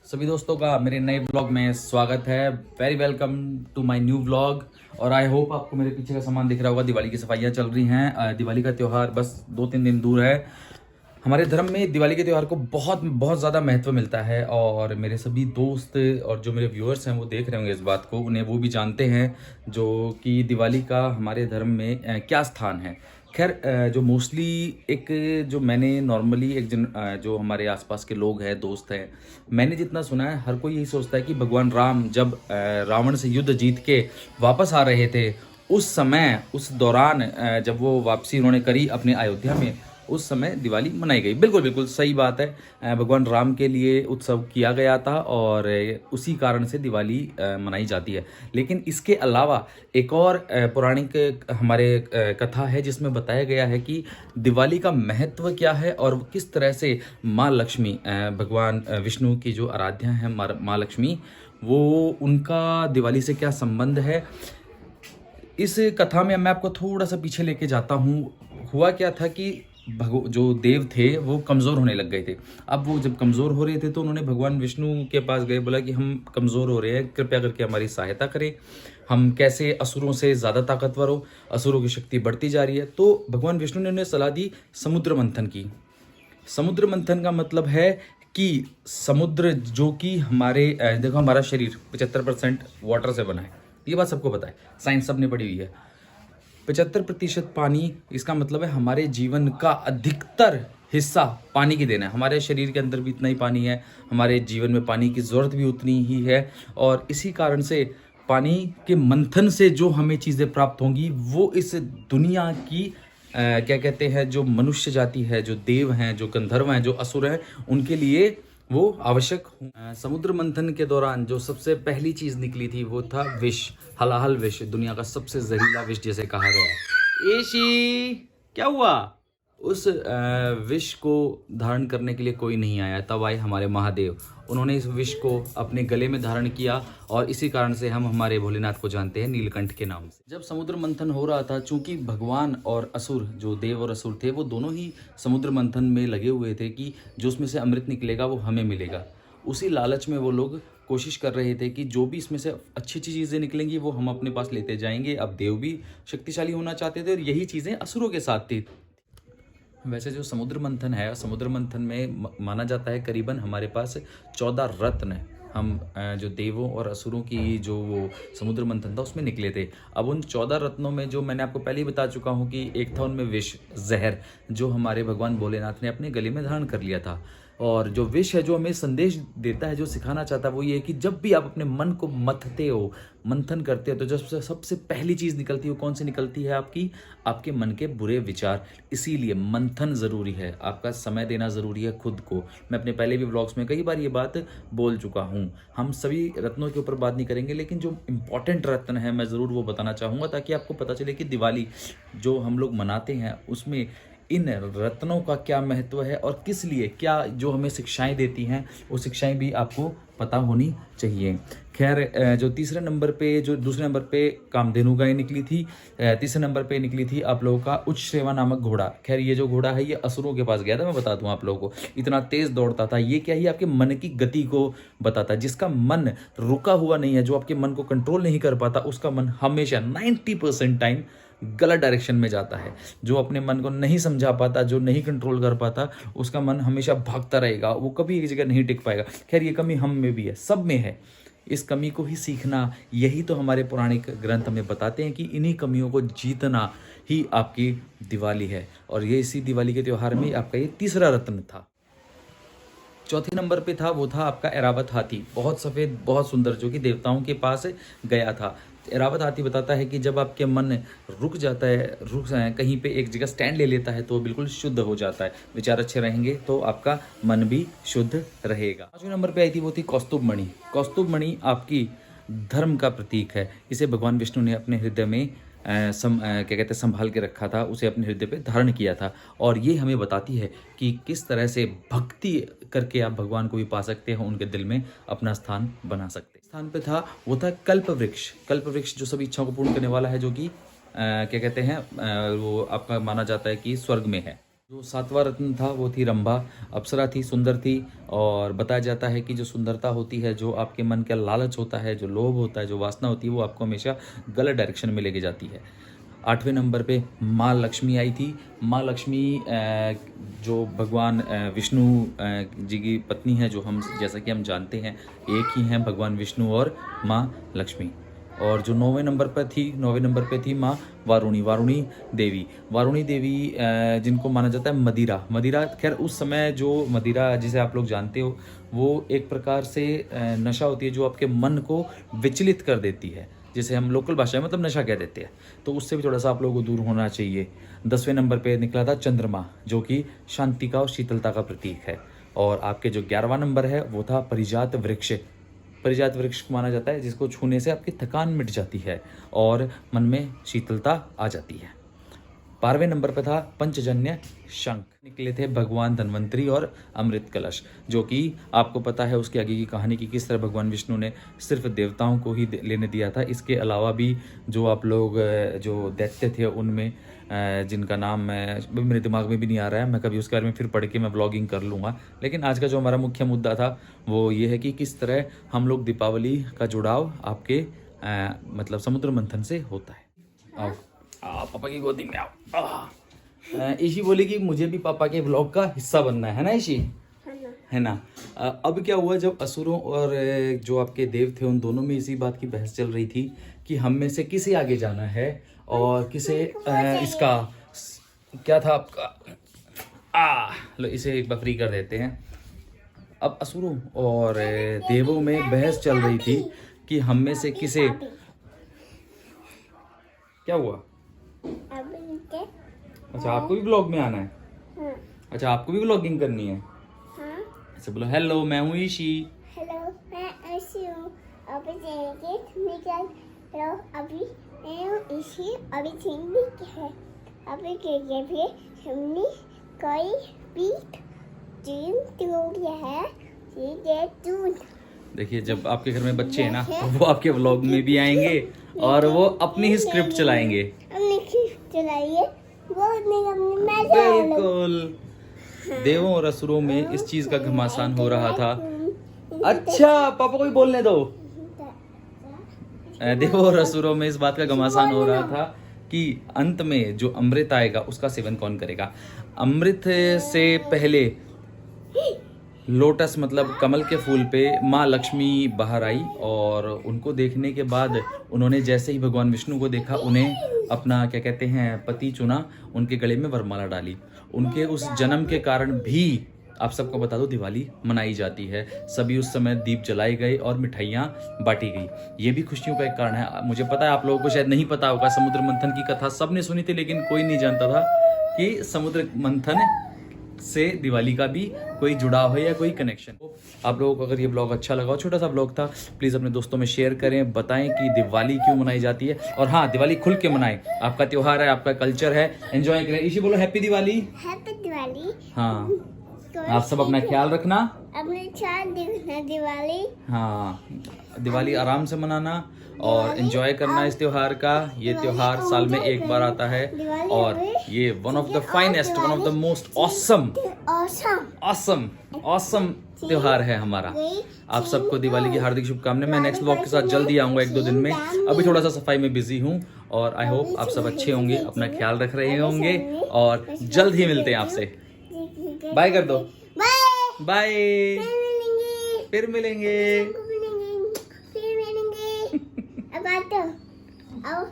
सभी दोस्तों का मेरे नए ब्लॉग में स्वागत है। Very welcome to my new blog. और आई होप आपको मेरे पीछे का सामान दिख रहा होगा। दिवाली की सफाइयाँ चल रही हैं। दिवाली का त्यौहार बस 2-3 दिन दूर है। हमारे धर्म में दिवाली के त्यौहार को बहुत बहुत ज़्यादा महत्व मिलता है और मेरे सभी दोस्त और जो मेरे व्यूअर्स हैं वो देख रहे होंगे इस बात को, उन्हें वो भी जानते हैं जो कि दिवाली का हमारे धर्म में क्या स्थान है। खैर जो मोस्टली एक जो मैंने नॉर्मली जो हमारे आसपास के लोग हैं, दोस्त हैं, मैंने जितना सुना है हर कोई यही सोचता है कि भगवान राम जब रावण से युद्ध जीत के वापस आ रहे थे उस समय, उस दौरान जब वो वापसी उन्होंने करी अपने अयोध्या में, उस समय दिवाली मनाई गई। बिल्कुल बिल्कुल सही बात है। भगवान राम के लिए उत्सव किया गया था और उसी कारण से दिवाली मनाई जाती है। लेकिन इसके अलावा एक और पौराणिक हमारे कथा है जिसमें बताया गया है कि दिवाली का महत्व क्या है और किस तरह से माँ लक्ष्मी, भगवान विष्णु की जो आराध्या है माँ लक्ष्मी, वो उनका दिवाली से क्या संबंध है। इस कथा में मैं आपको थोड़ा सा पीछे लेके जाता हूँ। हुआ क्या था कि जो देव थे वो कमज़ोर होने लग गए थे। अब वो जब कमज़ोर हो रहे थे तो उन्होंने भगवान विष्णु के पास गए, बोला कि हम कमज़ोर हो रहे हैं, कृपया करके हमारी सहायता करें। हम कैसे असुरों से ज़्यादा ताकतवर हो, असुरों की शक्ति बढ़ती जा रही है। तो भगवान विष्णु ने उन्हें सलाह दी समुद्र मंथन की। समुद्र मंथन का मतलब है कि समुद्र जो कि हमारे देखो हमारा शरीर 75% वाटर से बना है, ये बात सबको पता है, साइंस सबने पढ़ी हुई है। 75% पानी, इसका मतलब है हमारे जीवन का अधिकतर हिस्सा पानी की देन है। हमारे शरीर के अंदर भी इतना ही पानी है, हमारे जीवन में पानी की ज़रूरत भी उतनी ही है। और इसी कारण से पानी के मंथन से जो हमें चीज़ें प्राप्त होंगी वो इस दुनिया की क्या कहते हैं, जो मनुष्य जाति है, जो देव हैं, जो गंधर्व हैं, जो असुर हैं, उनके लिए वो आवश्यक। समुद्र मंथन के दौरान जो सबसे पहली चीज़ निकली थी वो था विष, हलाहल विष, दुनिया का सबसे जहरीला विष जिसे कहा गया। एशी क्या हुआ? उस विष को धारण करने के लिए कोई नहीं आया, तब आए हमारे महादेव। उन्होंने इस विष को अपने गले में धारण किया और इसी कारण से हम हमारे भोलेनाथ को जानते हैं नीलकंठ के नाम से। जब समुद्र मंथन हो रहा था, चूंकि भगवान और असुर, जो देव और असुर थे, वो दोनों ही समुद्र मंथन में लगे हुए थे कि जो उसमें से अमृत निकलेगा वो हमें मिलेगा। उसी लालच में वो लोग कोशिश कर रहे थे कि जो भी इसमें से अच्छी अच्छी चीज़ें निकलेंगी वो हम अपने पास लेते जाएंगे। अब देव भी शक्तिशाली होना चाहते थे और यही चीज़ें असुरों के साथ थी। वैसे जो समुद्र मंथन है, समुद्र मंथन में माना जाता है करीबन हमारे पास 14 रत्न हम जो देवों और असुरों की जो वो समुद्र मंथन था उसमें निकले थे। अब उन 14 रत्नों में जो मैंने आपको पहले ही बता चुका हूँ कि एक था उनमें विष, जहर, जो हमारे भगवान भोलेनाथ ने अपने गले में धारण कर लिया था। और जो विष है, जो हमें संदेश देता है, जो सिखाना चाहता है, वो ये है कि जब भी आप अपने मन को मथते हो, मंथन करते हो, तो जब सबसे पहली चीज़ निकलती है वो कौन सी निकलती है? आपके मन के बुरे विचार। इसीलिए मंथन ज़रूरी है, आपका समय देना ज़रूरी है खुद को। मैं अपने पहले भी व्लॉग्स में कई बार ये बात बोल चुका हूँ। हम सभी रत्नों के ऊपर बात नहीं करेंगे, लेकिन जो इम्पॉर्टेंट रत्न है मैं ज़रूर वो बताना चाहूँगा, ताकि आपको पता चले कि दिवाली जो हम लोग मनाते हैं उसमें इन रत्नों का क्या महत्व है और किस लिए, क्या जो हमें शिक्षाएं देती हैं वो शिक्षाएं भी आपको पता होनी चाहिए। खैर जो दूसरे नंबर पे कामधेनु गाय निकली थी, तीसरे नंबर पे निकली थी आप लोगों का उच्चश्रेवा नामक घोड़ा। खैर ये जो घोड़ा है ये असुरों के पास गया था, मैं बता दूं आप लोगों को, इतना तेज दौड़ता था ये। क्या ही आपके मन की गति को बताता है। जिसका मन रुका हुआ नहीं है, जो आपके मन को कंट्रोल नहीं कर पाता, उसका मन हमेशा 90% टाइम गलत डायरेक्शन में जाता है। जो अपने मन को नहीं समझा पाता, जो नहीं कंट्रोल कर पाता, उसका मन हमेशा भागता रहेगा, वो कभी एक जगह नहीं टिक पाएगा। खैर ये कमी हम में भी है, सब में है। इस कमी को ही सीखना, यही तो हमारे पौराणिक ग्रंथ हमें बताते हैं कि इन्हीं कमियों को जीतना ही आपकी दिवाली है। और ये इसी दिवाली के त्यौहार में आपका ये तीसरा रत्न था। चौथे नंबर पे था वो था आपका ऐरावत हाथी, बहुत सफ़ेद, बहुत सुंदर, जो कि देवताओं के पास गया था। ऐरावत हाथी बताता है कि जब आपके मन रुक जाता है, कहीं पे एक जगह स्टैंड ले लेता है तो बिल्कुल शुद्ध हो जाता है। विचार अच्छे रहेंगे तो आपका मन भी शुद्ध रहेगा। पांचवें नंबर पे आई थी वो थी कौस्तुभ मणि। कौस्तुभ मणि आपकी धर्म का प्रतीक है। इसे भगवान विष्णु ने अपने हृदय में क्या कहते हैं, संभाल के रखा था, उसे अपने हृदय पे धारण किया था। और ये हमें बताती है कि किस तरह से भक्ति करके आप भगवान को भी पा सकते हैं, उनके दिल में अपना स्थान बना सकते हैं। स्थान पे था वो था कल्प वृक्ष। कल्प वृक्ष जो सभी इच्छाओं को पूर्ण करने वाला है, जो कि क्या कहते हैं वो आपका माना जाता है कि स्वर्ग में है। जो सातवां रत्न था वो थी रंभा। अप्सरा थी, सुंदर थी। और बताया जाता है कि जो सुंदरता होती है, जो आपके मन का लालच होता है, जो लोभ होता है, जो वासना होती है, वो आपको हमेशा गलत डायरेक्शन में लेके जाती है। 8वें नंबर पे माँ लक्ष्मी आई थी। माँ लक्ष्मी जो भगवान विष्णु जी की पत्नी है, जो हम जैसा कि हम जानते हैं एक ही हैं भगवान विष्णु और माँ लक्ष्मी। और जो 9वें नंबर पर थी, 9वें नंबर पे थी माँ वारुणी, वारुणी देवी। वारुणी देवी जिनको माना जाता है मदिरा। मदिरा खैर उस समय जो मदिरा जिसे आप लोग जानते हो, वो एक प्रकार से नशा होती है जो आपके मन को विचलित कर देती है, जिसे हम लोकल भाषा में मतलब नशा कह देते हैं। तो उससे भी थोड़ा सा आप लोगों को दूर होना चाहिए। 10वें नंबर पे निकला था चंद्रमा, जो कि शांति का और शीतलता का प्रतीक है। और आपके जो 11वां नंबर है वो था परिजात वृक्ष। परिजात वृक्ष माना जाता है जिसको छूने से आपकी थकान मिट जाती है और मन में शीतलता आ जाती है। 12वें नंबर पर था पंचजन्य शंख। निकले थे भगवान धन्वंतरी और अमृत कलश, जो कि आपको पता है उसके आगे की कहानी की किस तरह भगवान विष्णु ने सिर्फ देवताओं को ही लेने दिया था। इसके अलावा भी जो आप लोग जो दैत्य थे उनमें जिनका नाम मेरे दिमाग में भी नहीं आ रहा है, मैं कभी उसके बारे में फिर पढ़ के मैं ब्लॉगिंग कर लूँगा। लेकिन आज का जो हमारा मुख्य मुद्दा था वो ये है कि किस तरह हम लोग दीपावली का जुड़ाव आपके मतलब समुद्र मंथन से होता है। आओ पापा की गोदी में आओ। ईशी बोली कि मुझे भी पापा के ब्लॉग का हिस्सा बनना है ना ईशी, है ना। अब क्या हुआ, जब असुरों और जो आपके देव थे उन दोनों में इसी बात की बहस चल रही थी कि हम में से किसे आगे जाना है और किसे इसका क्या था आपका लो इसे एक बार फ्री कर देते हैं। अब असुरों और देवों में बहस चल रही थी कि हम में से किसे, क्या हुआ। अच्छा आपको भी ब्लॉग में आना है। हाँ। अच्छा आपको भी ब्लॉगिंग करनी है। हाँ। अच्छा बोलो हेलो मैं हूँ ईशी। हेलो मैं ईशी हूँ। अभी मैं हूँ ईशी। अभी है अभी के भी हमने कोई भी है। देखिए जब आपके घर में बच्चे हैं ना तो वो आपके व्लॉग में भी आएंगे और वो अपनी ही स्क्रिप्ट चलाएंगे। बिल्कुल। देवों और असुरों में इस चीज का घमासान हो रहा था। अच्छा पापा को भी बोलने दो। देवों और असुरों में इस बात का घमासान हो रहा था कि अंत में जो अमृत आएगा उसका सेवन कौन करेगा। अमृत से पहले लोटस मतलब कमल के फूल पे माँ लक्ष्मी बाहर आई और उनको देखने के बाद उन्होंने जैसे ही भगवान विष्णु को देखा उन्हें अपना क्या कहते हैं पति चुना, उनके गले में वरमाला डाली। उनके उस जन्म के कारण भी आप सबको बता दो दिवाली मनाई जाती है। सभी उस समय दीप जलाए गए और मिठाइयाँ बांटी गई। ये भी खुशियों का एक कारण है। मुझे पता है आप लोगों को शायद नहीं पता होगा, समुद्र मंथन की कथा सबने सुनी थी लेकिन कोई नहीं जानता था कि समुद्र मंथन से दिवाली का भी कोई जुड़ाव है या कोई कनेक्शन। आप लोगों को अगर ये ब्लॉग अच्छा लगा, छोटा सा ब्लॉग था, प्लीज़ अपने दोस्तों में शेयर करें, बताएं कि दिवाली क्यों मनाई जाती है। और हाँ दिवाली खुल के मनाएं, आपका त्योहार है, आपका कल्चर है, एंजॉय करें। इसी बोलो हैप्पी दिवाली। हैप्पी दिवाली। हाँ आप सब अपना ख्याल रखना, अपने ख्याल रखना। दिवाली हाँ दिवाली आराम से मनाना और एंजॉय करना इस त्योहार का। ये त्योहार साल में एक बार आता है और ये one of the finest, one of the most awesome त्योहार है हमारा। आप सबको दिवाली की हार्दिक शुभकामनाएं। मैं नेक्स्ट ब्लॉग के साथ जल्दी आऊंगा 1-2 दिन में। अभी थोड़ा सा सफाई में बिजी हूँ और आई होप आप सब अच्छे होंगे, अपना ख्याल रख रहे होंगे और जल्द ही मिलते हैं आपसे। बाय कर दो। बाय। फिर मिलेंगे। अब आओ।